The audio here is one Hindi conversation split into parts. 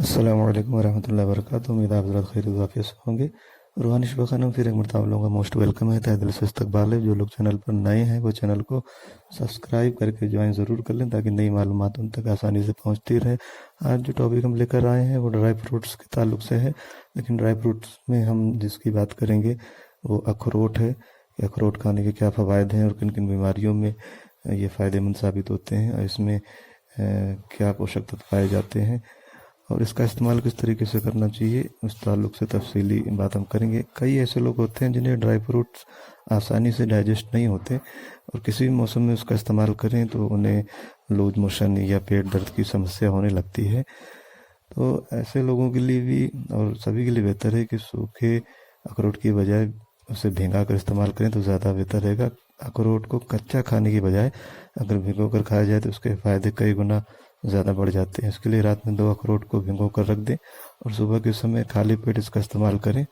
अस्सलामु अलैकुम वरहमतुल्लाहि वबरकातुहू। उम्मीद है आप हज़रात खैर वाक़िया से होंगे। रूहानी शिफा खाना में फिर एक मरतबा आप लोगों का मोस्ट वेलकम है, तहे दिल से इस्तकबाल है। जो लोग चैनल पर नए हैं वो चैनल को सब्सक्राइब करके ज्वाइन ज़रूर कर लें ताकि नई मालूमात उन तक आसानी से पहुंचती रहे। आज जो टॉपिक हम लेकर आए हैं वो ड्राई फ्रूट्स के ताल्लुक से है, लेकिन ड्राई फ्रूट्स में हम जिसकी बात करेंगे वो अखरोट है कि अखरोट खाने के क्या फ़वाइद हैं और किन किन बीमारियों में ये फ़ायदेमंद साबित होते हैं और इसमें क्या पोषक तत्व पाए जाते हैं और इसका इस्तेमाल किस तरीके से करना चाहिए, उस ताल्लुक से तफसीली बात हम करेंगे। कई ऐसे लोग होते हैं जिन्हें ड्राई फ्रूट्स आसानी से डाइजेस्ट नहीं होते और किसी भी मौसम में उसका इस्तेमाल करें तो उन्हें लूज मोशन या पेट दर्द की समस्या होने लगती है। तो ऐसे लोगों के लिए भी और सभी के लिए बेहतर है कि सूखे अखरोट की बजाय उसे भिंगा कर इस्तेमाल करें तो ज़्यादा बेहतर रहेगा। अखरोट को कच्चा खाने की बजाय अगर भिगो कर खाया जाए तो उसके फ़ायदे कई गुना ज़्यादा बढ़ जाते हैं। इसके लिए रात में 2 अखरोट को भिगो कर रख दें और सुबह के समय खाली पेट इसका इस्तेमाल करें।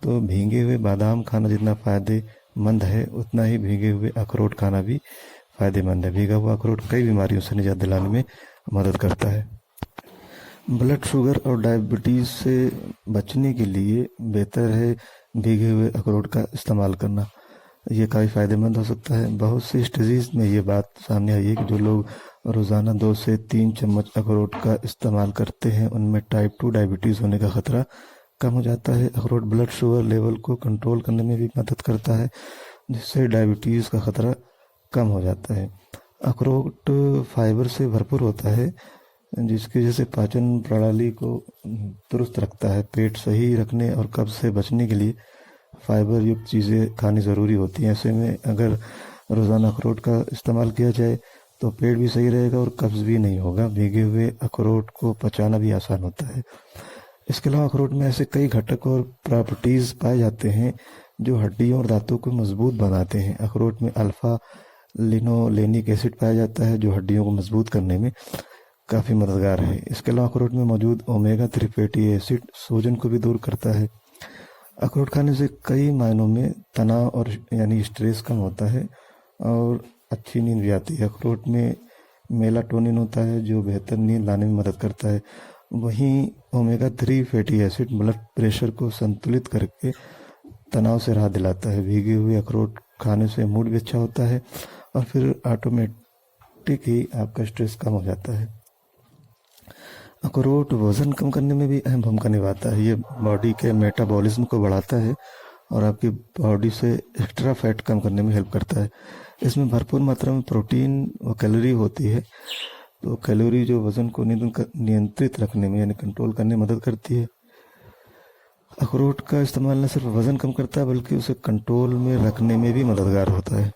तो भीगे हुए बादाम खाना जितना फ़ायदेमंद है उतना ही भीगे हुए अखरोट खाना भी फ़ायदेमंद है। भीगा हुआ अखरोट कई बीमारियों से निजात दिलाने में मदद करता है। ब्लड शुगर और डायबिटीज़ से बचने के लिए बेहतर है भीगे हुए अखरोट का इस्तेमाल करना। ये काफ़ी फ़ायदेमंद हो सकता है। बहुत सी स्टडीज़ में ये बात सामने आई है कि जो लोग रोज़ाना 2 से 3 चम्मच अखरोट का इस्तेमाल करते हैं उनमें टाइप 2 डायबिटीज़ होने का ख़तरा कम हो जाता है। अखरोट ब्लड शुगर लेवल को कंट्रोल करने में भी मदद करता है, जिससे डायबिटीज़ का ख़तरा कम हो जाता है। अखरोट फाइबर से भरपूर होता है, जिसकी वजह से पाचन प्रणाली को दुरुस्त रखता है। पेट सही रखने और कब्ज़ से बचने के लिए फाइबर युक्त चीज़ें खानी ज़रूरी होती हैं। ऐसे में अगर रोज़ाना अखरोट का इस्तेमाल किया जाए तो पेट भी सही रहेगा और कब्ज़ भी नहीं होगा। भीगे हुए अखरोट को पचाना भी आसान होता है। इसके अलावा अखरोट में ऐसे कई घटक और प्रॉपर्टीज़ पाए जाते हैं जो हड्डियों और दांतों को मजबूत बनाते हैं। अखरोट में अल्फ़ा लिनोलेनिक एसिड पाया जाता है जो हड्डियों को मजबूत करने में काफ़ी मददगार है। इसके अलावा अखरोट में मौजूद ओमेगा 3 फैटी एसिड सूजन को भी दूर करता है। अखरोट खाने से कई मायनों में तनाव और यानी स्ट्रेस कम होता है और अच्छी नींद भी आती है। अखरोट में मेलाटोनिन होता है जो बेहतर नींद लाने में मदद करता है। वहीं omega 3 fatty acid blood pressure को संतुलित करके तनाव से राहत दिलाता है। भीगे हुए अखरोट खाने से मूड भी अच्छा होता है और फिर ऑटोमेटिक ही आपका स्ट्रेस कम हो जाता है। अखरोट वज़न कम करने में भी अहम भूमिका निभाता है। ये बॉडी के मेटाबॉलिज्म को बढ़ाता है और आपकी बॉडी से एक्स्ट्रा फैट कम करने में हेल्प करता है। इसमें भरपूर मात्रा में प्रोटीन व कैलोरी होती है, तो कैलोरी जो वज़न को नियंत्रित रखने में यानी कंट्रोल करने में मदद करती है। अखरोट का इस्तेमाल न सिर्फ वज़न कम करता है बल्कि उसे कंट्रोल में रखने में भी मददगार होता है।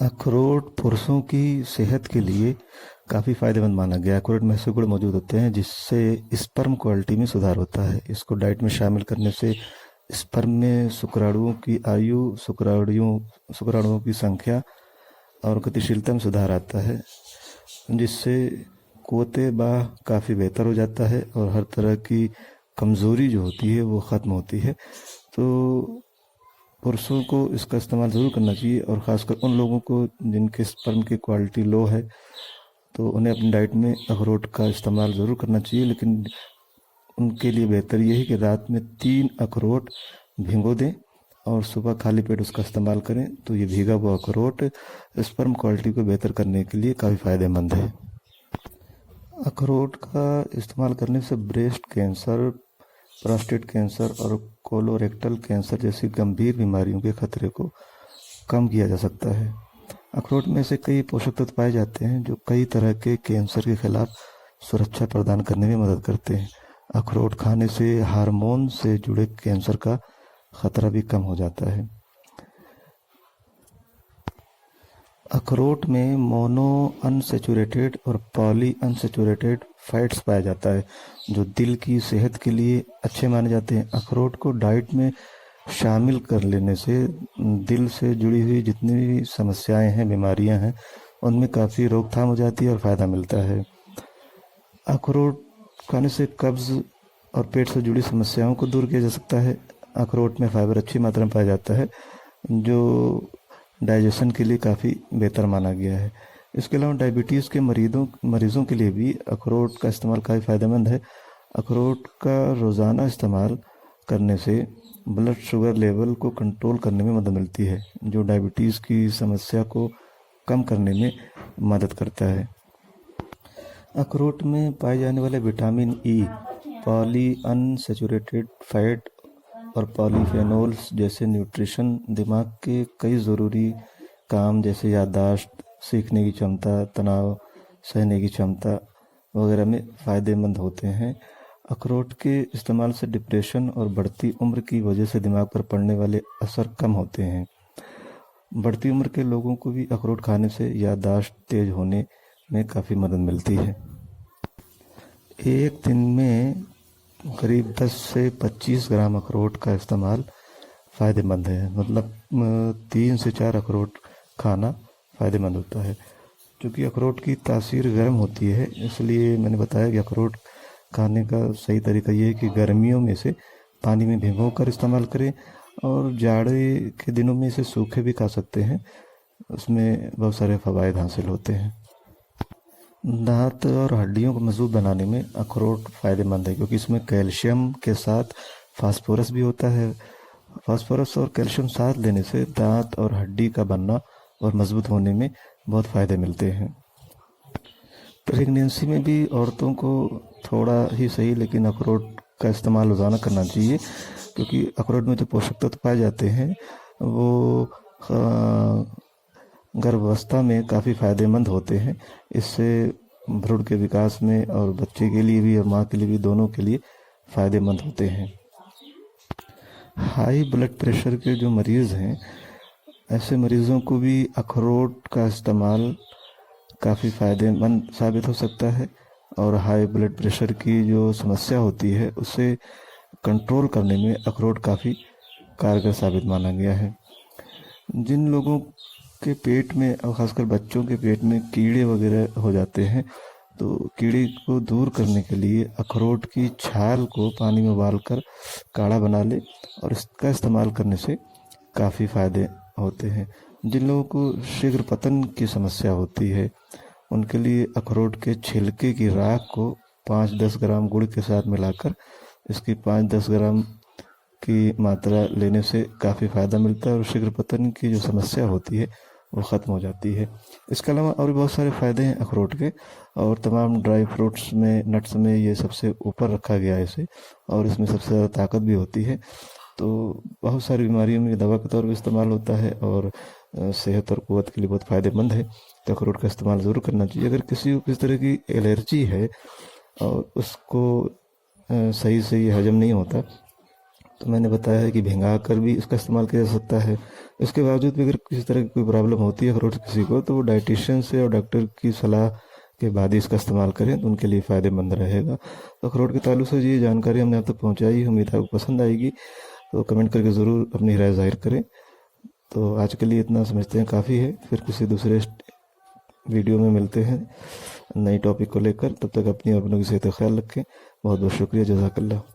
अखरोट पुरुषों की सेहत के लिए काफ़ी फ़ायदेमंद माना गया है। अखरोट में ऐसे गुण मौजूद होते हैं जिससे स्पर्म क्वालिटी में सुधार होता है। इसको डाइट में शामिल करने से स्पर्म में शुक्राणुओं की आयु, शुक्राणुओं की संख्या और गतिशीलता में सुधार आता है, जिससे क़ुव्वते बाह काफ़ी बेहतर हो जाता है और हर तरह की कमज़ोरी जो होती है वो ख़त्म होती है। तो पुरुषों को इसका इस्तेमाल ज़रूर करना चाहिए और ख़ासकर उन लोगों को जिनके स्पर्म की क्वालिटी लो है तो उन्हें अपनी डाइट में अखरोट का इस्तेमाल ज़रूर करना चाहिए, लेकिन उनके लिए बेहतर ये है कि रात में 3 अखरोट भिगो दें और सुबह खाली पेट उसका इस्तेमाल करें। तो ये भीगा हुआ अखरोट स्पर्म क्वालिटी को बेहतर करने के लिए काफ़ी फ़ायदेमंद है। अखरोट का इस्तेमाल करने से ब्रेस्ट कैंसर, प्रोस्टेट कैंसर और कोलोरेक्टल कैंसर जैसी गंभीर बीमारियों के खतरे को कम किया जा सकता है। अखरोट में से कई पोषक तत्व पाए जाते हैं जो कई तरह के कैंसर के खिलाफ सुरक्षा प्रदान करने में मदद करते हैं। अखरोट खाने से हार्मोन से जुड़े कैंसर का खतरा भी कम हो जाता है। अखरोट में मोनो अनसेचुरेटेड और पॉली अनसेचुरेटेड फैट्स पाया जाता है जो दिल की सेहत के लिए अच्छे माने जाते हैं। अखरोट को डाइट में शामिल कर लेने से दिल से जुड़ी हुई जितनी भी समस्याएं हैं, बीमारियां हैं, उनमें काफ़ी रोकथाम हो जाती है और फ़ायदा मिलता है। अखरोट खाने से कब्ज़ और पेट से जुड़ी समस्याओं को दूर किया जा सकता है। अखरोट में फाइबर अच्छी मात्रा में पाया जाता है जो डाइजेशन के लिए काफ़ी बेहतर माना गया है। इसके अलावा डायबिटीज़ के मरीज़ों के लिए भी अखरोट का इस्तेमाल काफ़ी फ़ायदेमंद है। अखरोट का रोज़ाना इस्तेमाल करने से ब्लड शुगर लेवल को कंट्रोल करने में मदद मिलती है, जो डायबिटीज़ की समस्या को कम करने में मदद करता है। अखरोट में पाए जाने वाले vitamin E, poly unsaturated fat और पॉलीफेनोल्स जैसे न्यूट्रिशन दिमाग के कई ज़रूरी काम जैसे याददाश्त, सीखने की क्षमता, तनाव सहने की क्षमता वगैरह में फ़ायदेमंद होते हैं। अखरोट के इस्तेमाल से डिप्रेशन और बढ़ती उम्र की वजह से दिमाग पर पड़ने वाले असर कम होते हैं। बढ़ती उम्र के लोगों को भी अखरोट खाने से याददाश्त तेज होने में काफ़ी मदद मिलती है। एक दिन में करीब 10 से 25 ग्राम अखरोट का इस्तेमाल फ़ायदेमंद है, मतलब 3 से 4 अखरोट खाना फ़ायदेमंद होता है। क्योंकि अखरोट की तासीर गर्म होती है, इसलिए मैंने बताया कि अखरोट खाने का सही तरीका ये है कि गर्मियों में इसे पानी में भिगो कर इस्तेमाल करें और जाड़े के दिनों में इसे सूखे भी खा सकते हैं। उसमें बहुत सारे फ़वाइद हासिल होते हैं। दांत और हड्डियों को मजबूत बनाने में अखरोट फ़ायदेमंद है, क्योंकि इसमें कैल्शियम के साथ फास्फोरस भी होता है। फास्फोरस और कैल्शियम साथ लेने से दांत और हड्डी का बनना और मजबूत होने में बहुत फ़ायदे मिलते हैं। प्रेगनेंसी में भी औरतों को थोड़ा ही सही लेकिन अखरोट का इस्तेमाल रोज़ाना करना चाहिए, क्योंकि अखरोट में जो पोषक तत्व पाए जाते हैं वो गर्भावस्था में काफ़ी फ़ायदेमंद होते हैं। इससे भ्रूण के विकास में और बच्चे के लिए भी और माँ के लिए भी, दोनों के लिए फ़ायदेमंद होते हैं। हाई ब्लड प्रेशर के जो मरीज़ हैं, ऐसे मरीज़ों को भी अखरोट का इस्तेमाल काफ़ी फ़ायदेमंद साबित हो सकता है और हाई ब्लड प्रेशर की जो समस्या होती है उसे कंट्रोल करने में अखरोट काफ़ी कारगर साबित माना गया है। जिन लोगों के पेट में और ख़ासकर बच्चों के पेट में कीड़े वगैरह हो जाते हैं, तो कीड़े को दूर करने के लिए अखरोट की छाल को पानी में उबालकर काढ़ा बना ले और इसका इस्तेमाल करने से काफ़ी फ़ायदे होते हैं। जिन लोगों को शीघ्र पतन की समस्या होती है, उनके लिए अखरोट के छिलके की राख को 5-10 ग्राम गुड़ के साथ मिलाकर इसकी 5-10 ग्राम की मात्रा लेने से काफ़ी फ़ायदा मिलता है और शीघ्र पतन की जो समस्या होती है वो ख़त्म हो जाती है। इसके अलावा और भी बहुत सारे फ़ायदे हैं अखरोट के, और तमाम ड्राई फ्रूट्स में, नट्स में ये सबसे ऊपर रखा गया है इसे, और इसमें सबसे ज़्यादा ताकत भी होती है। तो बहुत सारी बीमारियों में दवा के तौर पर इस्तेमाल होता है और सेहत और क़ुव्वत के लिए बहुत फ़ायदेमंद है। तो अखरोट का इस्तेमाल ज़रूर करना चाहिए। अगर किसी को किसी तरह की एलर्जी है और उसको सही से ये हजम नहीं होता, तो मैंने बताया है कि भिंगा कर भी इसका इस्तेमाल किया जा सकता है। इसके बावजूद भी अगर किसी तरह की कोई प्रॉब्लम होती है अखरोट किसी को, तो वो डाइटिशियन से और डॉक्टर की सलाह के बाद ही इसका इस्तेमाल करें तो उनके लिए फ़ायदेमंद रहेगा। तो अखरोट के ताल्लुक से ये जानकारी हमने आप तक पहुँचाई, उम्मीद है आपको पसंद आएगी। तो कमेंट करके ज़रूर अपनी राय ज़ाहिर करें। तो आज के लिए इतना समझते हैं काफ़ी है, फिर किसी दूसरे वीडियो में मिलते हैं नई टॉपिक को लेकर। तब तक अपनी और अपनों की सेहत का ख्याल रखें। बहुत बहुत शुक्रिया, जज़ाकल्लाह।